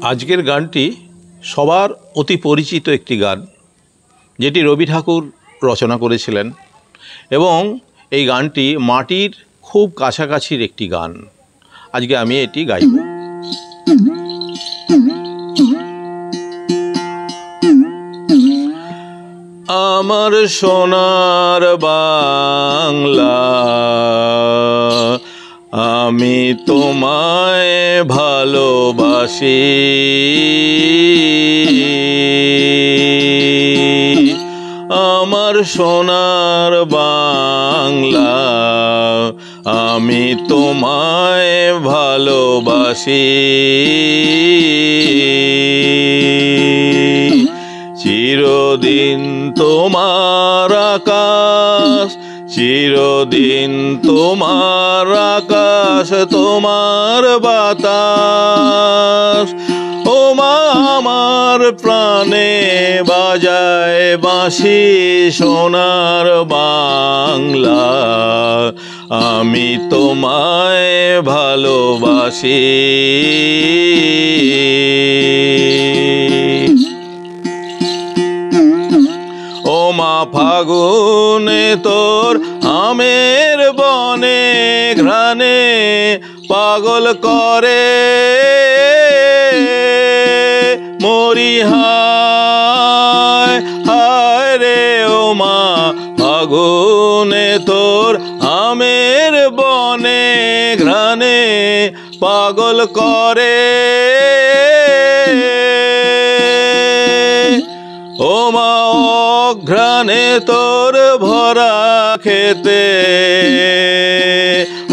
আজকের গানটি সবার অতি পরিচিত একটি গান, যেটি রবি ঠাকুর রচনা করেছিলেন এবং এই গানটি মাটির খুব কাছাকাছির একটি গান। আজকে আমি এটি গাইব। আমার সোনার বাংলা, আমি তোমায় ভালোবাসি। আমার সোনার বাংলা, আমি তোমায় ভালোবাসি। চিরদিন তোমার আকাশ, চিরদিন তোমার আকাশ, তোমার বাতাস। ও মা আমার প্রাণে বাজায় বাঁশি সোনার বাংলা, আমি তোমায় ভালোবাসি। ও মা ফাগুনে তোর আমের বনে ঘ্রাণে পাগল করে মরি হায় হায় রে। ও মা ফাগুনে তোর আমের বনে ঘ্রাণে পাগল করে। ও মা অঘ্রাণে তোর ভরা খেতে,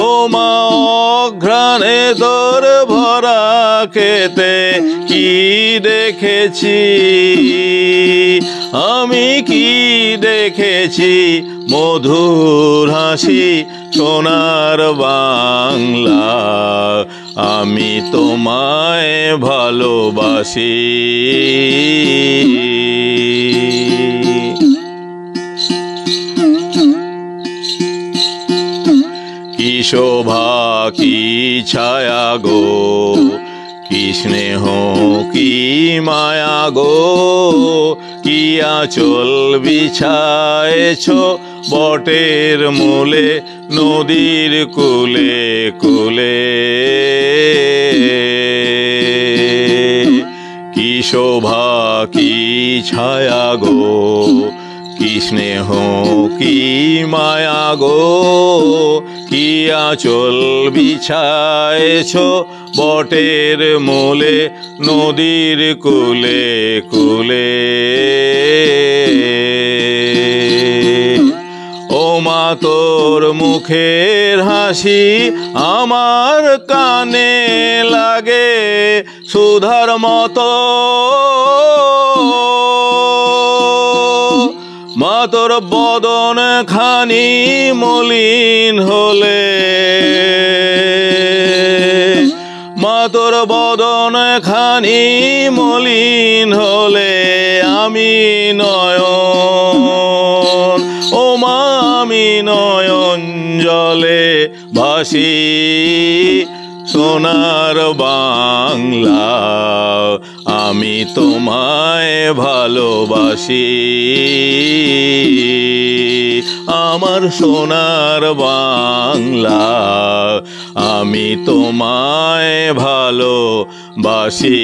ও মা অঘ্রাণে তোর ভরা খেতে কি দেখেছি আমি, কি দেখেছি মধুর হাসি সোনার বাংলা, আমি তোমায় ভালোবাসি। কি শোভা কি ছায়া গো, কি স্নেহ কি মায়া গো, কি আঁচল বিছায়েছ বটের মূলে নদীর কূলে কূলে। কি শোভা কি ছায়া গো, কি স্নেহ কি মায়া গো, কি আঁচল বিছায়েছ বটের মূলে নদীর কূলে কূলে। ও মা তোর মুখের হাসি আমার কানে লাগে সুধার মতো, মা তোর বদন খানি মলিন হলে, মা তোর বদন খানি মলিন হলে আমি নয়ন, ও মা আমি নয়ন জলে ভাসি সোনার বাংলা, আমি তোমায় ভালোবাসি। আমার সোনার বাংলা, আমি তোমায় ভালোবাসি।